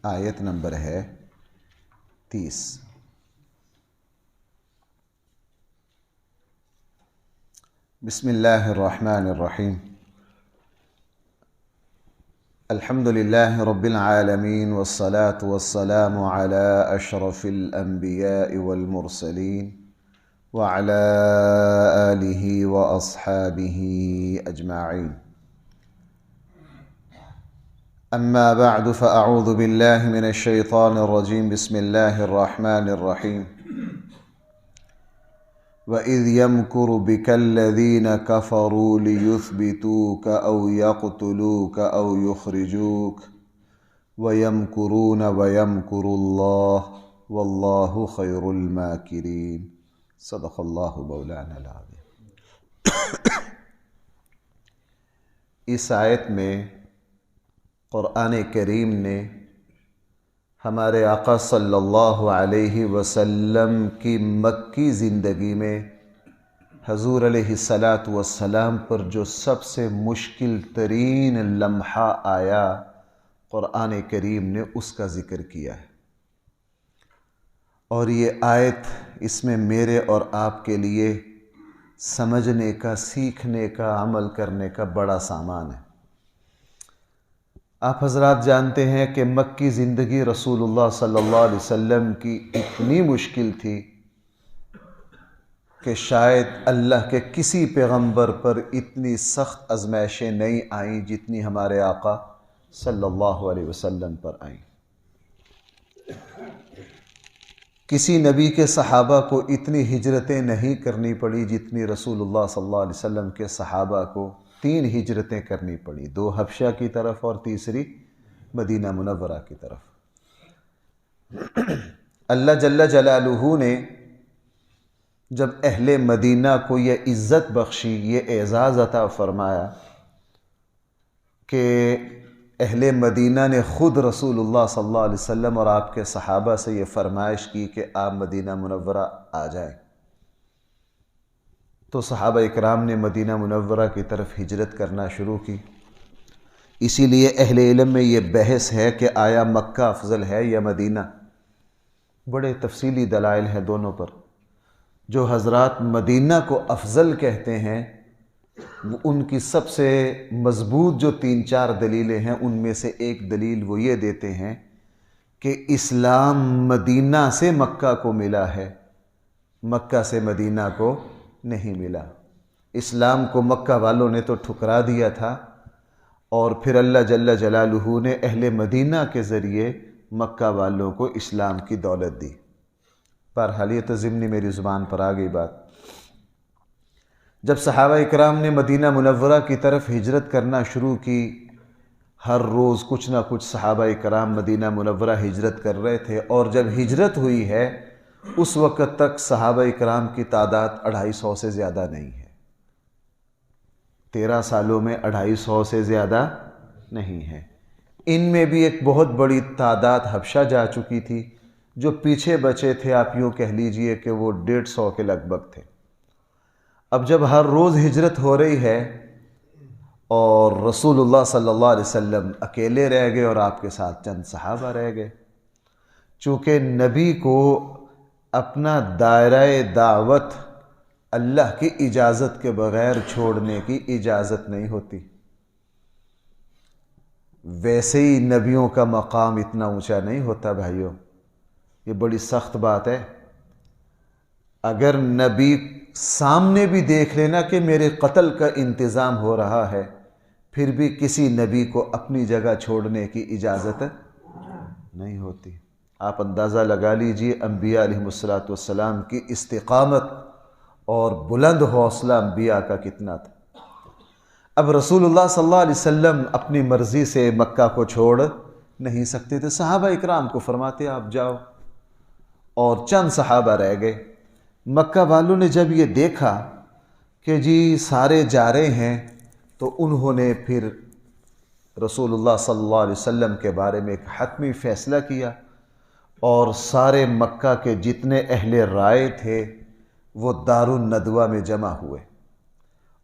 آیت نمبر ہے 30۔ بسم اللہ الرحمن الرحیم۔ الحمد للہ رب العالمین والصلاة والسلام علی اشرف الانبیاء والمرسلین وعلی آلہ واصحابہ اجمعین۔ اما بعد فاعوذ باللہ من الشیطان الرجیم۔ بسم اللہ الرحمن الرحیم۔ وَإِذْ يَمْكُرُ بِكَ الَّذِينَ كَفَرُوا لِيُثْبِتُوكَ أَوْ يَقْتُلُوكَ أَوْ يُخْرِجُوكَ وَيَمْكُرُونَ وَيَمْكُرُ اللَّهُ وَاللَّهُ خَيْرُ الْمَاكِرِينَ۔ صدق اللہ مولانا العظیم۔ اس آیت میں قرآن کریم نے ہمارے آقا صلی اللہ علیہ وسلم کی مکی زندگی میں حضور علیہ السلام پر جو سب سے مشکل ترین لمحہ آیا، قرآن کریم نے اس کا ذکر کیا ہے۔ اور یہ آیت اس میں میرے اور آپ کے لیے سمجھنے کا، سیکھنے کا، عمل کرنے کا بڑا سامان ہے۔ آپ حضرات جانتے ہیں کہ مکی زندگی رسول اللہ صلی اللہ علیہ وسلم کی اتنی مشکل تھی کہ شاید اللہ کے کسی پیغمبر پر اتنی سخت آزمائشیں نہیں آئیں جتنی ہمارے آقا صلی اللہ علیہ وسلم پر آئیں۔ کسی نبی کے صحابہ کو اتنی ہجرتیں نہیں کرنی پڑی جتنی رسول اللہ صلی اللہ علیہ وسلم کے صحابہ کو 3 ہجرتیں کرنی پڑی، 2 حبشہ کی طرف اور تیسری مدینہ منورہ کی طرف۔ اللہ جل جلالہ نے جب اہل مدینہ کو یہ عزت بخشی، یہ اعزاز عطا فرمایا کہ اہل مدینہ نے خود رسول اللہ صلی اللہ علیہ وسلم اور آپ کے صحابہ سے یہ فرمائش کی کہ آپ مدینہ منورہ آ جائیں، تو صحابہ اکرام نے مدینہ منورہ کی طرف ہجرت کرنا شروع کی۔ اسی لیے اہل علم میں یہ بحث ہے کہ آیا مکہ افضل ہے یا مدینہ؟ بڑے تفصیلی دلائل ہیں دونوں پر۔ جو حضرات مدینہ کو افضل کہتے ہیں، ان کی سب سے مضبوط جو 3-4 دلیلیں ہیں، ان میں سے ایک دلیل وہ یہ دیتے ہیں کہ اسلام مدینہ سے مکہ کو ملا ہے، مکہ سے مدینہ کو نہیں ملا۔ اسلام کو مکہ والوں نے تو ٹھکرا دیا تھا، اور پھر اللہ جل جلالہ نے اہل مدینہ کے ذریعے مکہ والوں کو اسلام کی دولت دی۔ بہرحال یہ تو ضمنی میری زبان پر آ گئی بات۔ جب صحابہ اکرام نے مدینہ منورہ کی طرف ہجرت کرنا شروع کی، ہر روز کچھ نہ کچھ صحابہ اکرام مدینہ منورہ ہجرت کر رہے تھے، اور جب ہجرت ہوئی ہے اس وقت تک صحابہ اکرام کی تعداد 250 سے زیادہ نہیں ہے۔ 13 سالوں میں 250 سے زیادہ نہیں ہے۔ ان میں بھی ایک بہت بڑی تعداد حبشہ جا چکی تھی، جو پیچھے بچے تھے آپ یوں کہہ لیجئے کہ وہ 150 کے لگ بھگ تھے۔ اب جب ہر روز ہجرت ہو رہی ہے اور رسول اللہ صلی اللہ علیہ وسلم اکیلے رہ گئے اور آپ کے ساتھ چند صحابہ رہ گئے، چونکہ نبی کو اپنا دائرہ دعوت اللہ کی اجازت کے بغیر چھوڑنے کی اجازت نہیں ہوتی۔ ویسے ہی نبیوں کا مقام اتنا اونچا نہیں ہوتا بھائیوں، یہ بڑی سخت بات ہے۔ اگر نبی سامنے بھی دیکھ لینا کہ میرے قتل کا انتظام ہو رہا ہے، پھر بھی کسی نبی کو اپنی جگہ چھوڑنے کی اجازت نہیں ہوتی۔ آپ اندازہ لگا لیجئے انبیاء علیہ السلام کی استقامت اور بلند حوصلہ انبیاء کا کتنا تھا۔ اب رسول اللہ صلی اللہ علیہ وسلم اپنی مرضی سے مکہ کو چھوڑ نہیں سکتے تھے، صحابہ اکرام کو فرماتے آپ جاؤ، اور چند صحابہ رہ گئے۔ مکہ والوں نے جب یہ دیکھا کہ جی سارے جا رہے ہیں، تو انہوں نے پھر رسول اللہ صلی اللہ علیہ وسلم کے بارے میں ایک حتمی فیصلہ کیا، اور سارے مکہ کے جتنے اہل رائے تھے وہ دار الندوہ میں جمع ہوئے،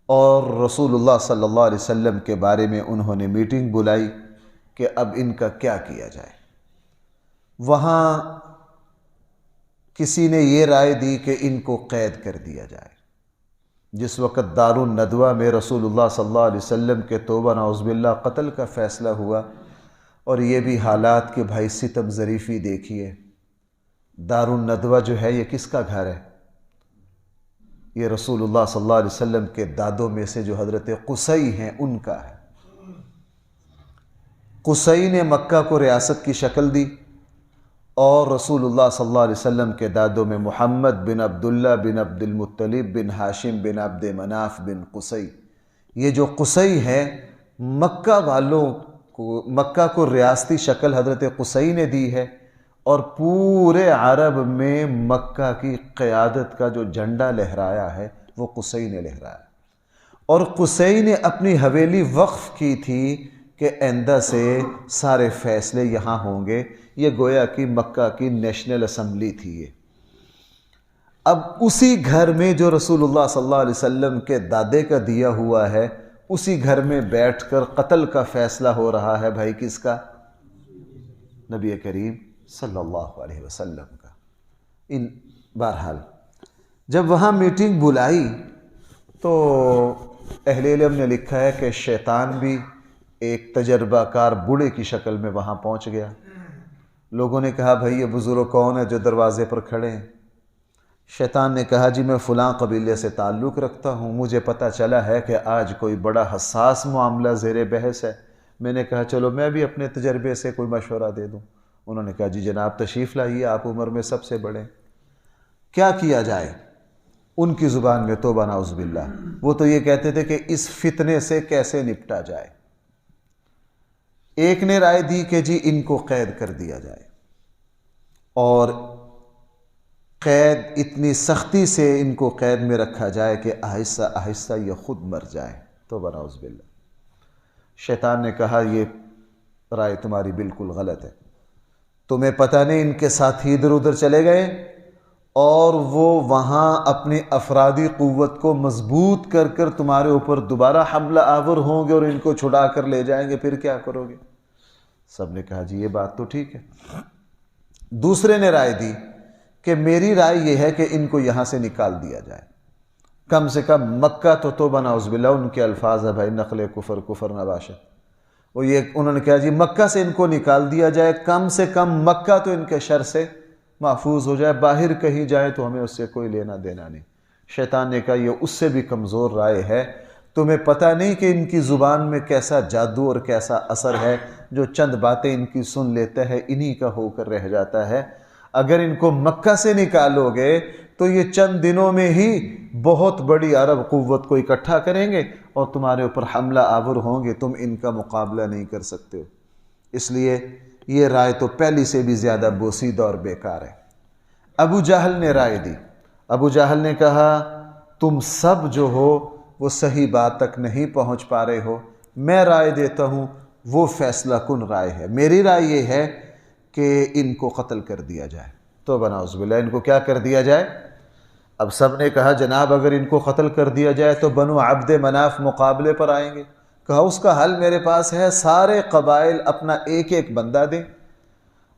اور رسول اللہ صلی اللہ علیہ وسلم کے بارے میں انہوں نے میٹنگ بلائی کہ اب ان کا کیا کیا جائے۔ وہاں کسی نے یہ رائے دی کہ ان کو قید کر دیا جائے۔ جس وقت دار الندوہ میں رسول اللہ صلی اللہ علیہ وسلم کے توبہ نعوذ باللہ قتل کا فیصلہ ہوا، اور یہ بھی حالات کہ بھائی ستم ظریفی دیکھیے، دار الندوہ جو ہے یہ کس کا گھر ہے؟ یہ رسول اللہ صلی اللہ علیہ وسلم کے دادوں میں سے جو حضرت قصی ہیں ان کا ہے۔ قصی نے مکہ کو ریاست کی شکل دی، اور رسول اللہ صلی اللہ علیہ وسلم کے دادوں میں محمد بن عبداللہ بن عبد المطلب بن ہاشم بن عبد مناف بن قصی، یہ جو قصی ہے مکہ والوں کو، مکہ کو ریاستی شکل حضرت قصی نے دی ہے، اور پورے عرب میں مکہ کی قیادت کا جو جھنڈا لہرایا ہے وہ قصی نے لہرایا، اور قصی نے اپنی حویلی وقف کی تھی کہ آئندہ سے سارے فیصلے یہاں ہوں گے۔ یہ گویا کہ مکہ کی نیشنل اسمبلی تھی یہ۔ اب اسی گھر میں جو رسول اللہ صلی اللہ علیہ وسلم کے دادے کا دیا ہوا ہے، اسی گھر میں بیٹھ کر قتل کا فیصلہ ہو رہا ہے بھائی، کس کا؟ نبی کریم صلی اللہ علیہ وسلم کا۔ بہرحال جب وہاں میٹنگ بلائی تو اہل علم نے لکھا ہے کہ شیطان بھی ایک تجربہ کار بوڑھے کی شکل میں وہاں پہنچ گیا۔ لوگوں نے کہا بھائی یہ بزرگ کون ہے جو دروازے پر کھڑے ہیں؟ شیطان نے کہا جی میں فلاں قبیلے سے تعلق رکھتا ہوں، مجھے پتہ چلا ہے کہ آج کوئی بڑا حساس معاملہ زیر بحث ہے، میں نے کہا چلو میں بھی اپنے تجربے سے کوئی مشورہ دے دوں۔ انہوں نے کہا جی جناب تشریف لائیے، آپ عمر میں سب سے بڑے، کیا کیا جائے؟ ان کی زبان میں توبہ نعوذ باللہ، وہ تو یہ کہتے تھے کہ اس فتنے سے کیسے نپٹا جائے۔ ایک نے رائے دی کہ جی ان کو قید کر دیا جائے، اور قید اتنی سختی سے ان کو قید میں رکھا جائے کہ آہستہ آہستہ یہ خود مر جائے۔ توبہ نعوذ باللہ۔ شیطان نے کہا یہ رائے تمہاری بالکل غلط ہے، تمہیں پتہ نہیں ان کے ساتھی ادھر ادھر چلے گئے، اور وہ وہاں اپنی افرادی قوت کو مضبوط کر کر تمہارے اوپر دوبارہ حملہ آور ہوں گے اور ان کو چھڑا کر لے جائیں گے، پھر کیا کرو گے؟ سب نے کہا جی یہ بات تو ٹھیک ہے۔ دوسرے نے رائے دی کہ میری رائے یہ ہے کہ ان کو یہاں سے نکال دیا جائے، کم سے کم مکہ تو توبہ نعوذ باللہ ان کے الفاظ ہے بھائی، نقل کفر کفر نباشت، وہ یہ انہوں نے کہا جی مکہ سے ان کو نکال دیا جائے، کم سے کم مکہ تو ان کے شر سے محفوظ ہو جائے، باہر کہیں جائے تو ہمیں اس سے کوئی لینا دینا نہیں۔ شیطان نے کہا یہ اس سے بھی کمزور رائے ہے، تمہیں پتہ نہیں کہ ان کی زبان میں کیسا جادو اور کیسا اثر ہے، جو چند باتیں ان کی سن لیتا ہے انہی کا ہو کر رہ جاتا ہے۔ اگر ان کو مکہ سے نکالو گے تو یہ چند دنوں میں ہی بہت بڑی عرب قوت کو اکٹھا کریں گے اور تمہارے اوپر حملہ آور ہوں گے، تم ان کا مقابلہ نہیں کر سکتے ہو۔ اس لیے یہ رائے تو پہلی سے بھی زیادہ بوسیدہ اور بیکار ہے۔ ابو جہل نے رائے دی۔ ابو جہل نے کہا تم سب جو ہو وہ صحیح بات تک نہیں پہنچ پا رہے ہو، میں رائے دیتا ہوں، وہ فیصلہ کن رائے ہے۔ میری رائے یہ ہے کہ ان کو قتل کر دیا جائے۔ توبہ نعوذ باللہ، ان کو کیا کر دیا جائے؟ اب سب نے کہا جناب اگر ان کو قتل کر دیا جائے تو بنو عبد مناف مقابلے پر آئیں گے۔ کہا اس کا حل میرے پاس ہے، سارے قبائل اپنا ایک ایک بندہ دیں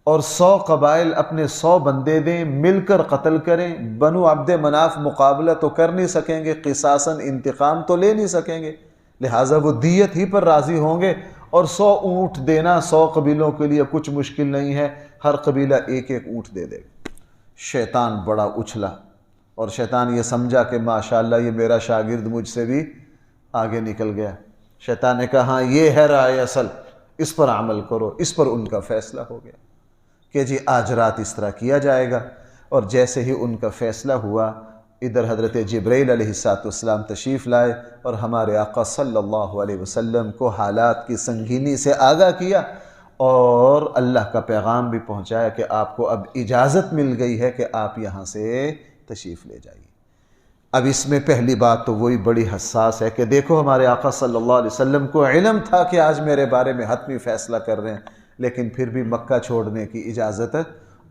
اور 100 قبائل اپنے 100 بندے دیں، مل کر قتل کریں۔ بنو عبد مناف مقابلہ تو کر نہیں سکیں گے، قصاصاً انتقام تو لے نہیں سکیں گے، لہٰذا وہ دیت ہی پر راضی ہوں گے، اور 100 اونٹ دینا 100 قبیلوں کے لیے کچھ مشکل نہیں ہے، ہر قبیلہ ایک ایک اونٹ دے دے۔ شیطان بڑا اچھلا، اور شیطان یہ سمجھا کہ ماشاءاللہ یہ میرا شاگرد مجھ سے بھی آگے نکل گیا۔ شیطان نے کہا ہاں یہ ہے رائے اصل، اس پر عمل کرو۔ اس پر ان کا فیصلہ ہو گیا کہ جی آج رات اس طرح کیا جائے گا۔ اور جیسے ہی ان کا فیصلہ ہوا، ادھر حضرت جبرائیل علیہ السلام تشریف لائے اور ہمارے آقا صلی اللہ علیہ وسلم کو حالات کی سنگینی سے آگاہ کیا، اور اللہ کا پیغام بھی پہنچایا کہ آپ کو اب اجازت مل گئی ہے کہ آپ یہاں سے تشریف لے جائیے۔ اب اس میں پہلی بات تو وہی بڑی حساس ہے کہ دیکھو ہمارے آقا صلی اللہ علیہ وسلم کو علم تھا کہ آج میرے بارے میں حتمی فیصلہ کر رہے ہیں، لیکن پھر بھی مکہ چھوڑنے کی اجازت ہے،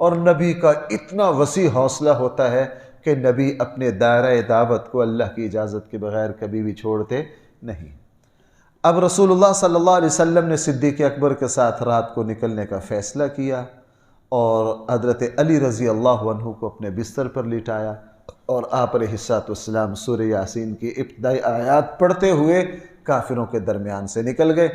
اور نبی کا اتنا وسیع حوصلہ ہوتا ہے کہ نبی اپنے دائرہ دعوت کو اللہ کی اجازت کے بغیر کبھی بھی چھوڑتے نہیں۔ اب رسول اللہ صلی اللہ علیہ وسلم نے صدیق اکبر کے ساتھ رات کو نکلنے کا فیصلہ کیا اور حضرت علی رضی اللہ عنہ کو اپنے بستر پر لٹایا، اور آپ علیہ السلام سورہ یاسین کی ابتدائی آیات پڑھتے ہوئے کافروں کے درمیان سے نکل گئے۔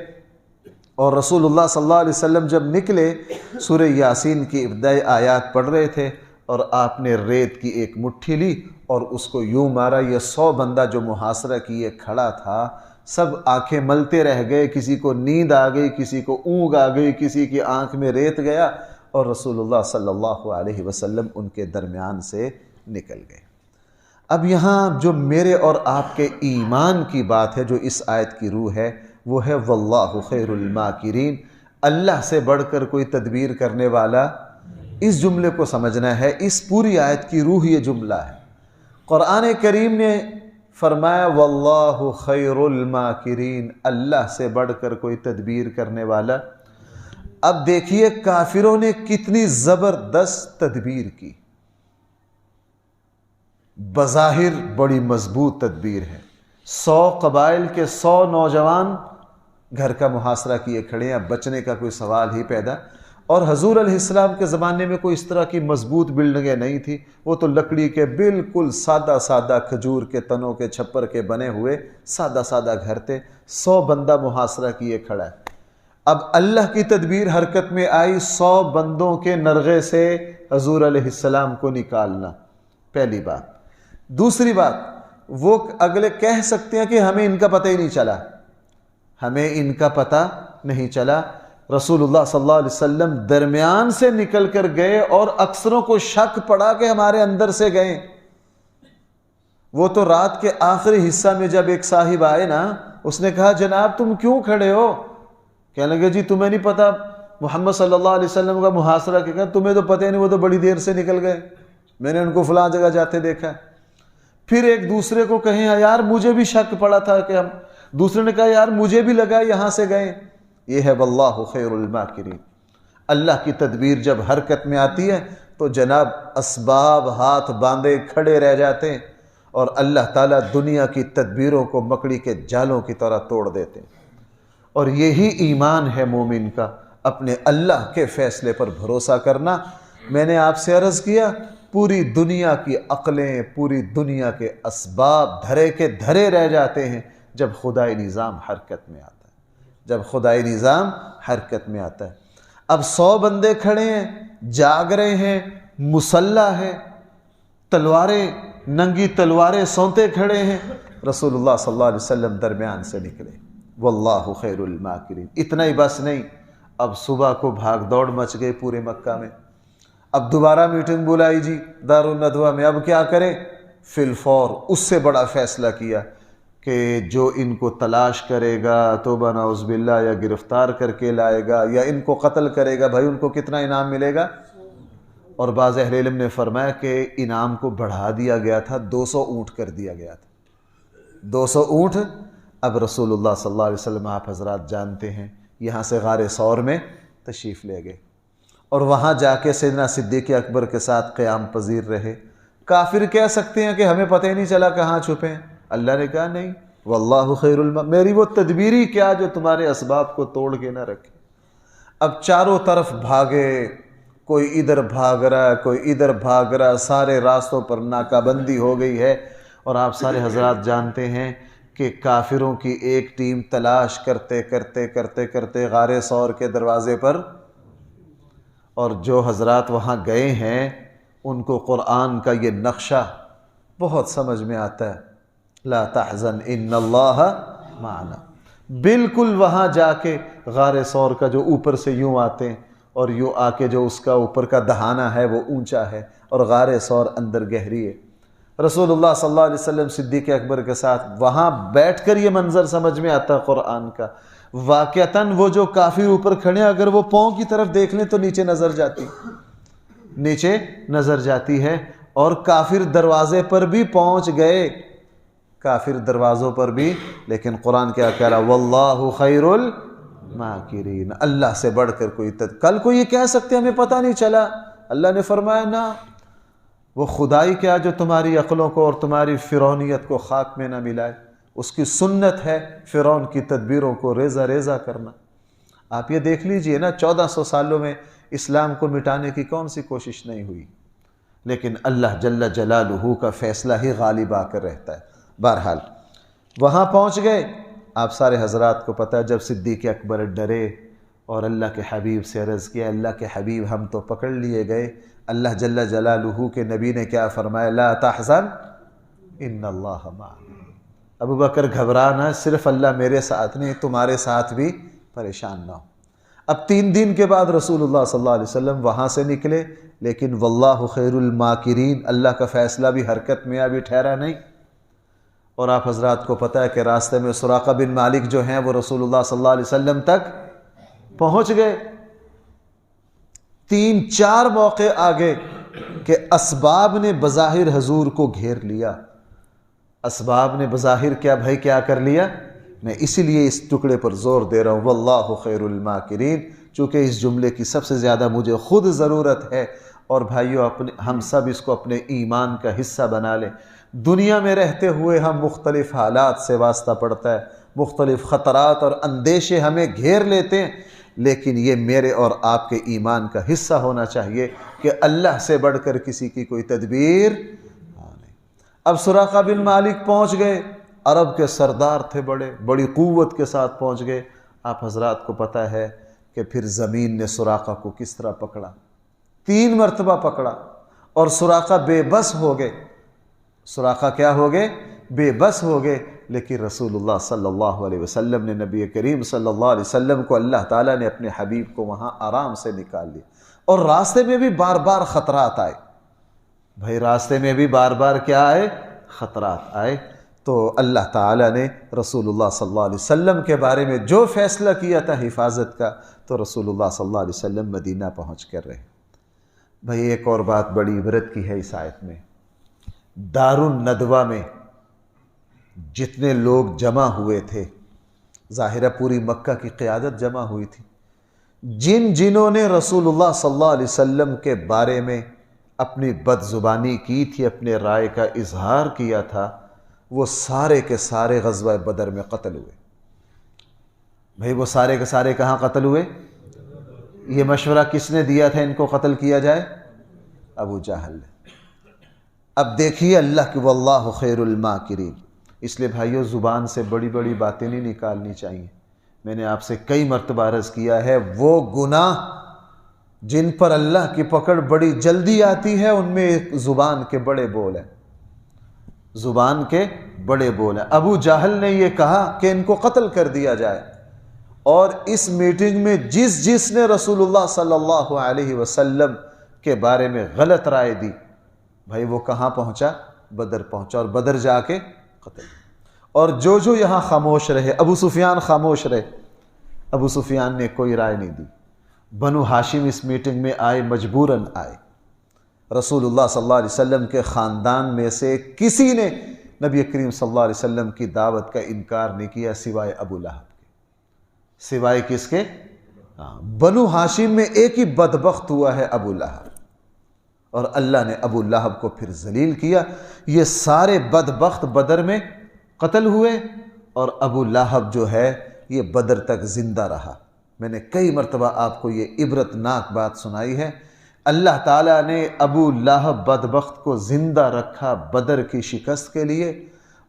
اور رسول اللہ صلی اللہ علیہ وسلم جب نکلے، سورہ یاسین کی ابتدائی آیات پڑھ رہے تھے، اور آپ نے ریت کی ایک مٹھی لی اور اس کو یوں مارا، یہ 100 بندہ جو محاصرہ کیے کھڑا تھا سب آنکھیں ملتے رہ گئے، کسی کو نیند آ گئی، کسی کو اونگ آ گئی، کسی کی آنکھ میں ریت گیا، اور رسول اللہ صلی اللہ علیہ وسلم ان کے درمیان سے نکل گئے۔ اب یہاں جو میرے اور آپ کے ایمان کی بات ہے، جو اس آیت کی روح ہے، وہ ہے واللہ خیر الماکرین، اللہ سے بڑھ کر کوئی تدبیر کرنے والا۔ اس جملے کو سمجھنا ہے، اس پوری آیت کی روح یہ جملہ ہے۔ قرآن کریم نے فرمایا واللہ خیر الماکرین، اللہ سے بڑھ کر کوئی تدبیر کرنے والا۔ اب دیکھیے کافروں نے کتنی زبردست تدبیر کی، بظاہر بڑی مضبوط تدبیر ہے۔ 100 قبائل کے 100 نوجوان گھر کا محاصرہ کیے کھڑے ہیں، بچنے کا کوئی سوال ہی پیدا۔ اور حضور علیہ السلام کے زمانے میں کوئی اس طرح کی مضبوط بلڈنگیں نہیں تھی، وہ تو لکڑی کے بالکل سادہ سادہ کھجور کے تنوں کے چھپر کے بنے ہوئے سادہ سادہ گھر تھے۔ 100 بندہ محاصرہ کیے کھڑا ہے۔ اب اللہ کی تدبیر حرکت میں آئی، 100 بندوں کے نرغے سے حضور علیہ السلام کو نکالنا، پہلی بات۔ دوسری بات، وہ اگلے کہہ سکتے ہیں کہ ہمیں ان کا پتہ ہی نہیں چلا، ہمیں ان کا پتہ نہیں چلا۔ رسول اللہ صلی اللہ علیہ وسلم درمیان سے نکل کر گئے اور اکثروں کو شک پڑا کہ ہمارے اندر سے گئے۔ وہ تو رات کے آخری حصہ میں جب ایک صاحب آئے نا، اس نے کہا جناب تم کیوں کھڑے ہو؟ کہنے لگے جی تمہیں نہیں پتا محمد صلی اللہ علیہ وسلم کا محاصرہ کیا؟ تمہیں تو پتہ ہی نہیں، وہ تو بڑی دیر سے نکل گئے، میں نے ان کو فلاں جگہ جاتے دیکھا۔ پھر ایک دوسرے کو کہیں یار مجھے بھی شک پڑا تھا کہ ہم، دوسرے نے کہا یار مجھے بھی لگا یہاں سے گئے۔ یہ ہے واللہ خیر الماکرین۔ اللہ کی تدبیر جب حرکت میں آتی ہے تو جناب اسباب ہاتھ باندھے کھڑے رہ جاتے ہیں، اور اللہ تعالیٰ دنیا کی تدبیروں کو مکڑی کے جالوں کی طرح توڑ دیتے ہیں۔ اور یہی ایمان ہے مومن کا، اپنے اللہ کے فیصلے پر بھروسہ کرنا۔ میں نے آپ سے عرض کیا، پوری دنیا کی عقلیں، پوری دنیا کے اسباب دھرے کے دھرے رہ جاتے ہیں جب خدائی نظام حرکت میں آتا ہے، جب خدائی نظام حرکت میں آتا ہے۔ اب 100 بندے کھڑے ہیں، جاگ رہے ہیں، مسلح ہے، تلواریں، ننگی تلواریں سونتے کھڑے ہیں۔ رسول اللہ صلی اللہ علیہ وسلم درمیان سے نکلے، واللہ خیر الماکرین۔ اتنا ہی بس نہیں، اب صبح کو بھاگ دوڑ مچ گئی پورے مکہ میں۔ اب دوبارہ میٹنگ بلائی جی دارالندوہ میں، اب کیا کریں؟ فی الفور اس سے بڑا فیصلہ کیا کہ جو ان کو تلاش کرے گا توبہ نعوذ باللہ، یا گرفتار کر کے لائے گا یا ان کو قتل کرے گا، بھائی ان کو کتنا انعام ملے گا؟ اور بعض اہل علم نے فرمایا کہ انعام کو بڑھا دیا گیا تھا، 200 اونٹ کر دیا گیا تھا، 200 اونٹ۔ اب رسول اللہ صلی اللہ علیہ وسلم آپ حضرات جانتے ہیں یہاں سے غار ثور میں تشریف لے گئے، اور وہاں جا کے سیدنا صدیق اکبر کے ساتھ قیام پذیر رہے۔ کافر کہہ سکتے ہیں کہ ہمیں پتہ ہی نہیں چلا کہاں چھپے ہیں، اللہ نے کہا نہیں، واللہ خیر میری وہ تدبیری کیا جو تمہارے اسباب کو توڑ کے نہ رکھے۔ اب چاروں طرف بھاگے، کوئی ادھر بھاگ رہا ہے، کوئی ادھر بھاگ رہا ہے، سارے راستوں پر ناکہ بندی ہو گئی ہے۔ اور آپ سارے حضرات جانتے ہیں کہ کافروں کی ایک ٹیم تلاش کرتے کرتے کرتے کرتے غار ثور کے دروازے پر، اور جو حضرات وہاں گئے ہیں ان کو قرآن کا یہ نقشہ بہت سمجھ میں آتا ہے، لا تحزن ان اللہ معنا۔ بالکل وہاں جا کے غار ثور کا جو اوپر سے یوں آتے ہیں اور یوں آ کے جو اس کا اوپر کا دہانہ ہے وہ اونچا ہے اور غار ثور اندر گہری ہے۔ رسول اللہ صلی اللہ علیہ وسلم صدیق اکبر کے ساتھ وہاں بیٹھ کر یہ منظر سمجھ میں آتا ہے قرآن کا۔ واقعتاً وہ جو کافر اوپر کھڑے ہیں اگر وہ پاؤں کی طرف دیکھ لیں تو نیچے نظر جاتی، نیچے نظر جاتی ہے، اور کافر دروازے پر بھی پہنچ گئے، کافر دروازوں پر بھی، لیکن قرآن کیا کہہ رہا؟ واللہ خیر الماکرین، اللہ سے بڑھ کر کوئی کل کو یہ کہہ سکتے ہمیں پتہ نہیں چلا، اللہ نے فرمایا نہ، وہ خدائی کیا جو تمہاری عقلوں کو اور تمہاری فرعونیت کو خاک میں نہ ملائے؟ اس کی سنت ہے فرعون کی تدبیروں کو ریزہ ریزہ کرنا۔ آپ یہ دیکھ لیجئے نا، 1400 سالوں میں اسلام کو مٹانے کی کون سی کوشش نہیں ہوئی، لیکن اللہ جل جلالہ کا فیصلہ ہی غالب آ کر رہتا ہے۔ بہرحال وہاں پہنچ گئے۔ آپ سارے حضرات کو پتہ ہے جب صدیق اکبر ڈرے اور اللہ کے حبیب سے عرض کیا، اللہ کے حبیب ہم تو پکڑ لیے گئے، اللہ جل جلالہ کے نبی نے کیا فرمایا؟ لا تحزن ان اللہ معنا۔ ابو بکر گھبرانا، صرف اللہ میرے ساتھ نہیں تمہارے ساتھ بھی پریشان نہ ہو۔ اب 3 دن کے بعد رسول اللہ صلی اللہ علیہ وسلم وہاں سے نکلے، لیکن واللہ خیر الماکرین، اللہ کا فیصلہ بھی حرکت میں ابھی ٹھہرا نہیں۔ اور آپ حضرات کو پتہ ہے کہ راستے میں سراقہ بن مالک جو ہیں وہ رسول اللہ صلی اللہ علیہ وسلم تک پہنچ گئے۔ 3-4 موقع آگے کہ اسباب نے بظاہر حضور کو گھیر لیا۔ اسباب نے بظاہر کیا بھائی کیا کر لیا؟ میں اسی لیے اس ٹکڑے پر زور دے رہا ہوں، واللہ خیر الماکرین، چونکہ اس جملے کی سب سے زیادہ مجھے خود ضرورت ہے۔ اور بھائیو ہم سب اس کو اپنے ایمان کا حصہ بنا لیں۔ دنیا میں رہتے ہوئے ہم مختلف حالات سے واسطہ پڑتا ہے، مختلف خطرات اور اندیشے ہمیں گھیر لیتے ہیں، لیکن یہ میرے اور آپ کے ایمان کا حصہ ہونا چاہیے کہ اللہ سے بڑھ کر کسی کی کوئی تدبیر نہیں۔ اب سراقہ بن مالک پہنچ گئے، عرب کے سردار تھے، بڑی قوت کے ساتھ پہنچ گئے۔ آپ حضرات کو پتہ ہے کہ پھر زمین نے سراقہ کو کس طرح پکڑا، 3 مرتبہ پکڑا، اور سراقہ بے بس ہو گئے۔ سراقہ کیا ہو گئے؟ بے بس ہو گئے۔ لیکن رسول اللہ صلی اللہ علیہ وسلم نے، نبی کریم صلی اللہ علیہ وسلم کو اللہ تعالیٰ نے اپنے حبیب کو وہاں آرام سے نکال لیا۔ اور راستے میں بھی بار بار خطرات آئے، بھائی راستے میں بھی بار بار کیا آئے؟ خطرات آئے۔ تو اللہ تعالیٰ نے رسول اللہ صلی اللہ علیہ وسلم کے بارے میں جو فیصلہ کیا تھا حفاظت کا، تو رسول اللہ صلی اللہ علیہ وسلم مدینہ پہنچ کر رہے۔ بھائی ایک اور بات بڑی عبرت کی ہے اس آیت میں، دار الندوہ میں جتنے لوگ جمع ہوئے تھے، ظاہرہ پوری مکہ کی قیادت جمع ہوئی تھی، جنہوں نے رسول اللہ صلی اللہ علیہ وسلم کے بارے میں اپنی بد زبانی کی تھی، اپنے رائے کا اظہار کیا تھا، وہ سارے کے سارے غزوہ بدر میں قتل ہوئے۔ بھائی وہ سارے کے سارے کہاں قتل ہوئے؟ یہ مشورہ کس نے دیا تھا ان کو قتل کیا جائے؟ ابو جہل نے۔ اب دیکھیے اللہ کی واللہ خیر الماکرین۔ اس لیے بھائیو زبان سے بڑی بڑی باتیں نہیں نکالنی چاہیے۔ میں نے آپ سے کئی مرتبہ عرض کیا ہے، وہ گناہ جن پر اللہ کی پکڑ بڑی جلدی آتی ہے، ان میں ایک زبان کے بڑے بول ہیں، زبان کے بڑے بول ہیں۔ ابو جہل نے یہ کہا کہ ان کو قتل کر دیا جائے، اور اس میٹنگ میں جس نے رسول اللہ صلی اللہ علیہ وسلم کے بارے میں غلط رائے دی، بھائی وہ کہاں پہنچا؟ بدر پہنچا، اور بدر جا کے قتل۔ اور جو یہاں خاموش رہے، ابو سفیان خاموش رہے، ابو سفیان نے کوئی رائے نہیں دی۔ بنو ہاشم اس میٹنگ میں آئے، مجبوراً آئے۔ رسول اللہ صلی اللہ علیہ وسلم کے خاندان میں سے کسی نے نبی کریم صلی اللہ علیہ وسلم کی دعوت کا انکار نہیں کیا سوائے ابو لہب کے۔ سوائے کس کے؟ بنو ہاشم میں ایک ہی بدبخت ہوا ہے، ابو لہب، اور اللہ نے ابو لہب کو پھر ذلیل کیا۔ یہ سارے بدبخت بدر میں قتل ہوئے، اور ابو لہب جو ہے یہ بدر تک زندہ رہا۔ میں نے کئی مرتبہ آپ کو یہ عبرت ناک بات سنائی ہے۔ اللہ تعالیٰ نے ابو لہب بدبخت کو زندہ رکھا بدر کی شکست کے لیے،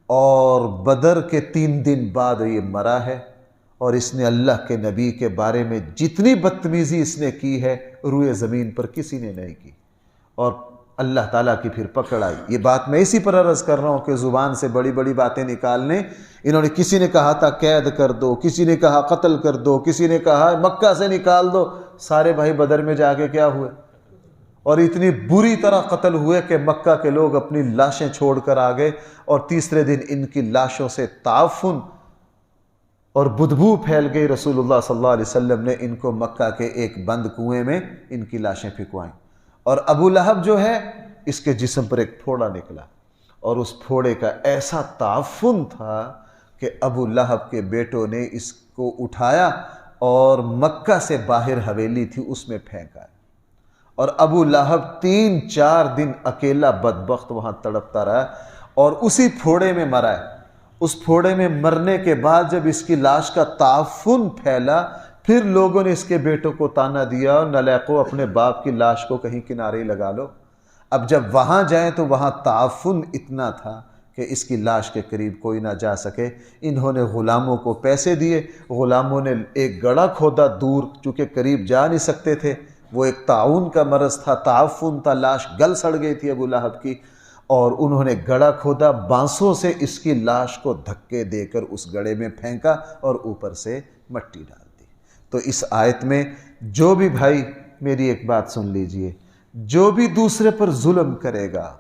اور بدر کے 3 دن بعد یہ مرا ہے، اور اس نے اللہ کے نبی کے بارے میں جتنی بدتمیزی اس نے کی ہے روئے زمین پر کسی نے نہیں کی، اور اللہ تعالیٰ کی پھر پکڑ آئی۔ یہ بات میں اسی پر عرض کر رہا ہوں کہ زبان سے بڑی بڑی باتیں نکالنے، انہوں نے کسی نے کہا تھا قید کر دو، کسی نے کہا قتل کر دو، کسی نے کہا مکہ سے نکال دو، سارے بھائی بدر میں جا کے کیا ہوئے؟ اور اتنی بری طرح قتل ہوئے کہ مکہ کے لوگ اپنی لاشیں چھوڑ کر آ گئے، اور تیسرے دن ان کی لاشوں سے تعفن اور بدبو پھیل گئی۔ رسول اللہ صلی اللہ علیہ وسلم نے ان کو مکہ کے ایک بند کنویں میں ان کی لاشیں پھینکوائیں، اور ابو لہب جو ہے اس کے جسم پر ایک پھوڑا نکلا، اور اس پھوڑے کا ایسا تعفن تھا کہ ابو لہب کے بیٹوں نے اس کو اٹھایا اور مکہ سے باہر حویلی تھی اس میں پھینکا، اور ابو لہب 3-4 دن اکیلا بدبخت وہاں تڑپتا رہا اور اسی پھوڑے میں مرا ہے۔ اس پھوڑے میں مرنے کے بعد جب اس کی لاش کا تعفن پھیلا، پھر لوگوں نے اس کے بیٹوں کو تانا دیا، نالائقو اپنے باپ کی لاش کو کہیں کنارے ہی لگا لو۔ اب جب وہاں جائیں تو وہاں تعفن اتنا تھا کہ اس کی لاش کے قریب کوئی نہ جا سکے۔ انہوں نے غلاموں کو پیسے دیے، غلاموں نے ایک گڑھا کھودا دور، چونکہ قریب جا نہیں سکتے تھے، وہ ایک طاعون کا مرض تھا، تعفن تھا، لاش گل سڑ گئی تھی ابو لہب کی، اور انہوں نے گڑھا کھودا، بانسوں سے اس کی لاش کو دھکے دے کر اس گڑھے میں پھینکا اور اوپر سے مٹی ڈال دی۔ تو اس آیت میں جو بھی بھائی، میری ایک بات سن لیجئے، جو بھی دوسرے پر ظلم کرے گا،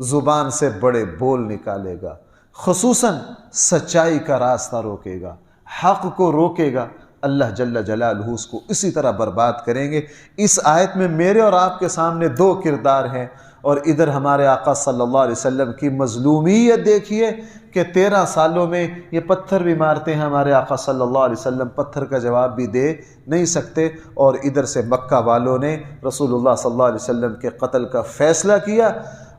زبان سے بڑے بول نکالے گا، خصوصاً سچائی کا راستہ روکے گا، حق کو روکے گا، اللہ جل جلالہ اس کو اسی طرح برباد کریں گے۔ اس آیت میں میرے اور آپ کے سامنے 2 کردار ہیں، اور ادھر ہمارے آقا صلی اللہ علیہ وسلم کی مظلومیت دیکھیے کہ 13 سالوں میں یہ پتھر بھی مارتے ہیں، ہمارے آقا صلی اللہ علیہ وسلم پتھر کا جواب بھی دے نہیں سکتے، اور ادھر سے مکہ والوں نے رسول اللہ صلی اللہ علیہ وسلم کے قتل کا فیصلہ کیا،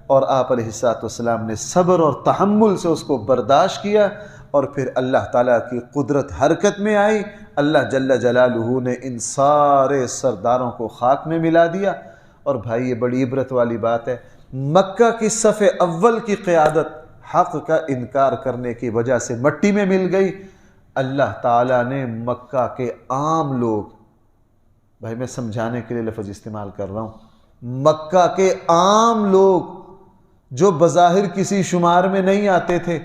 اور آپ علیہ السلام نے صبر اور تحمل سے اس کو برداشت کیا، اور پھر اللہ تعالیٰ کی قدرت حرکت میں آئی، اللہ جل جلالہ نے ان سارے سرداروں کو خاک میں ملا دیا۔ اور بھائی یہ بڑی عبرت والی بات ہے، مکہ کی صف اول کی قیادت حق کا انکار کرنے کی وجہ سے مٹی میں مل گئی۔ اللہ تعالیٰ نے مکہ کے عام لوگ، بھائی میں سمجھانے کے لیے لفظ استعمال کر رہا ہوں، مکہ کے عام لوگ جو بظاہر کسی شمار میں نہیں آتے تھے،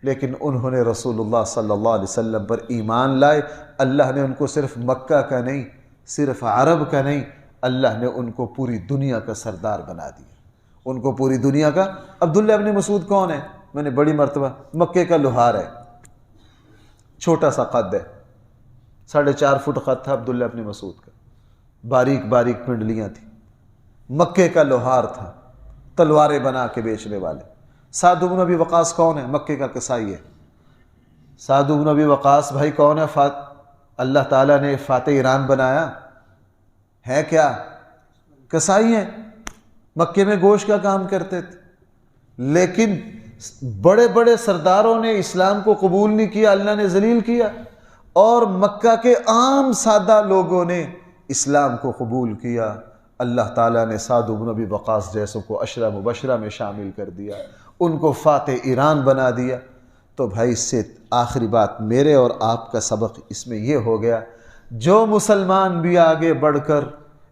لیکن انہوں نے رسول اللہ صلی اللہ علیہ وسلم پر ایمان لائے، اللہ نے ان کو صرف مکہ کا نہیں، صرف عرب کا نہیں، اللہ نے ان کو پوری دنیا کا سردار بنا دیا، ان کو پوری دنیا کا۔ عبداللہ ابن مسعود کون ہے؟ میں نے بڑی مرتبہ، مکے کا لوہار ہے، چھوٹا سا قد ہے، 4.5 فٹ قد تھا عبداللہ ابن مسعود کا، باریک باریک پنڈلیاں تھیں، مکے کا لوہار تھا، تلواریں بنا کے بیچنے والے۔ سعد بن ابی وقاص کون ہے؟ مکے کا کسائی ہے۔ سعد بن ابی وقاص بھائی کون ہے؟ اللہ تعالیٰ نے فاتح ایران بنایا ہے، کیا کسائی ہیں، مکے میں گوشت کا کام کرتے تھے، لیکن بڑے بڑے سرداروں نے اسلام کو قبول نہیں کیا، اللہ نے ذلیل کیا، اور مکہ کے عام سادہ لوگوں نے اسلام کو قبول کیا، اللہ تعالیٰ نے سعد بن ابی وقاص جیسوں کو عشرہ مبشرہ میں شامل کر دیا، ان کو فاتح ایران بنا دیا۔ تو بھائی اس سے آخری بات میرے اور آپ کا سبق اس میں یہ ہو گیا، جو مسلمان بھی آگے بڑھ کر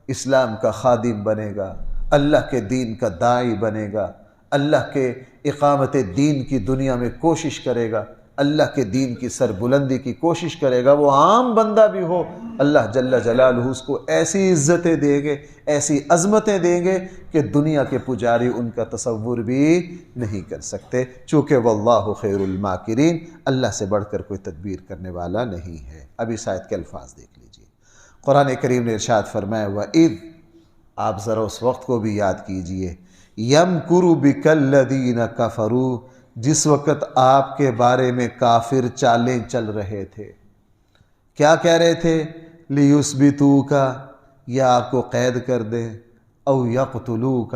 اسلام کا خادم بنے گا، اللہ کے دین کا داعی بنے گا، اللہ کے اقامت دین کی دنیا میں کوشش کرے گا، اللہ کے دین کی سربلندی کی کوشش کرے گا، وہ عام بندہ بھی ہو، اللہ جل جلالہ اس کو ایسی عزتیں دیں گے، ایسی عظمتیں دیں گے کہ دنیا کے پجاری ان کا تصور بھی نہیں کر سکتے، چونکہ واللہ خیر الماکرین، اللہ سے بڑھ کر کوئی تدبیر کرنے والا نہیں ہے۔ اب اس آیت کے الفاظ دیکھ لیجئے، قرآن کریم نے ارشاد فرمایا وَإِذْ، آپ ذرا اس وقت کو بھی یاد کیجئے، يَمْكُرُ بِكَ الَّذِينَ كَفَرُوا، جس وقت آپ کے بارے میں کافر چالیں چل رہے تھے، کیا کہہ رہے تھے؟ لِيُثْبِتُوكَ، یا آپ کو قید کر دیں، او يَقْتُلُوكَ،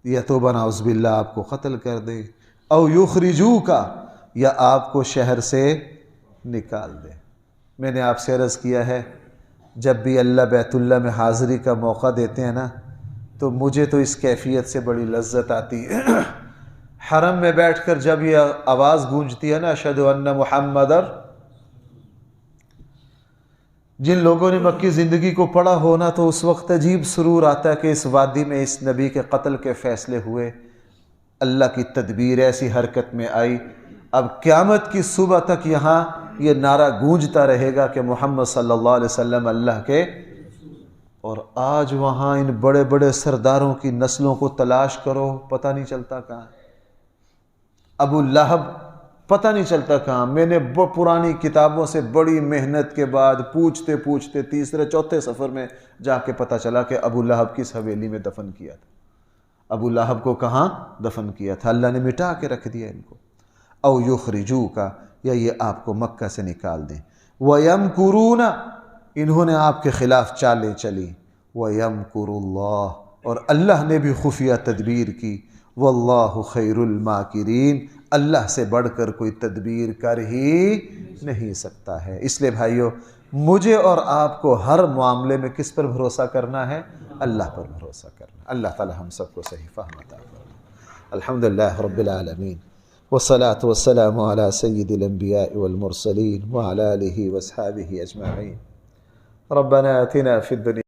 یا توبہ نعوذ باللہ آپ کو قتل کر دیں، او يُخْرِجُوكَ، یا آپ کو شہر سے نکال دیں۔ میں نے آپ سے عرض کیا ہے، جب بھی اللہ بیت اللہ میں حاضری کا موقع دیتے ہیں نا، تو مجھے تو اس کیفیت سے بڑی لذت آتی ہے، حرم میں بیٹھ کر جب یہ آواز گونجتی ہے نا، اشہد ان محمد، جن لوگوں نے مکی زندگی کو پڑھا ہونا، تو اس وقت عجیب سرور آتا ہے کہ اس وادی میں اس نبی کے قتل کے فیصلے ہوئے، اللہ کی تدبیر ایسی حرکت میں آئی، اب قیامت کی صبح تک یہاں یہ نعرہ گونجتا رہے گا کہ محمد صلی اللہ علیہ وسلم اللہ کے، اور آج وہاں ان بڑے بڑے سرداروں کی نسلوں کو تلاش کرو، پتہ نہیں چلتا کہاں، ابو لہب پتہ نہیں چلتا کہاں۔ میں نے پرانی کتابوں سے بڑی محنت کے بعد پوچھتے پوچھتے 3-4 سفر میں جا کے پتہ چلا کہ ابو لہب کس حویلی میں دفن کیا تھا، ابو لہب کو کہاں دفن کیا تھا، اللہ نے مٹا کے رکھ دیا ان کو۔ او یخرجوک، یا یہ آپ کو مکہ سے نکال دیں۔ وَيَمْكُرُونَ، انہوں نے آپ کے خلاف چالیں چلی، وَيَمْكُرُ اللَّهُ، اور اللہ نے بھی خفیہ تدبیر کی، وَاللَّهُ خَيْرُ الْمَاكِرِينَ، اللہ سے بڑھ کر کوئی تدبیر کر ہی نہیں سکتا ہے۔ اس لیے بھائیو، مجھے اور آپ کو ہر معاملے میں کس پر بھروسہ کرنا ہے؟ اللہ پر بھروسہ کرنا۔ اللہ تعالی ہم سب کو صحیح فہم عطا فرمائے۔ الحمدللہ رب العالمین، والصلاة والسلام على سید الانبیاء والمرسلین وعلى آلہ واصحابہ اجمعین۔ ربنا آتنا فی الدنیا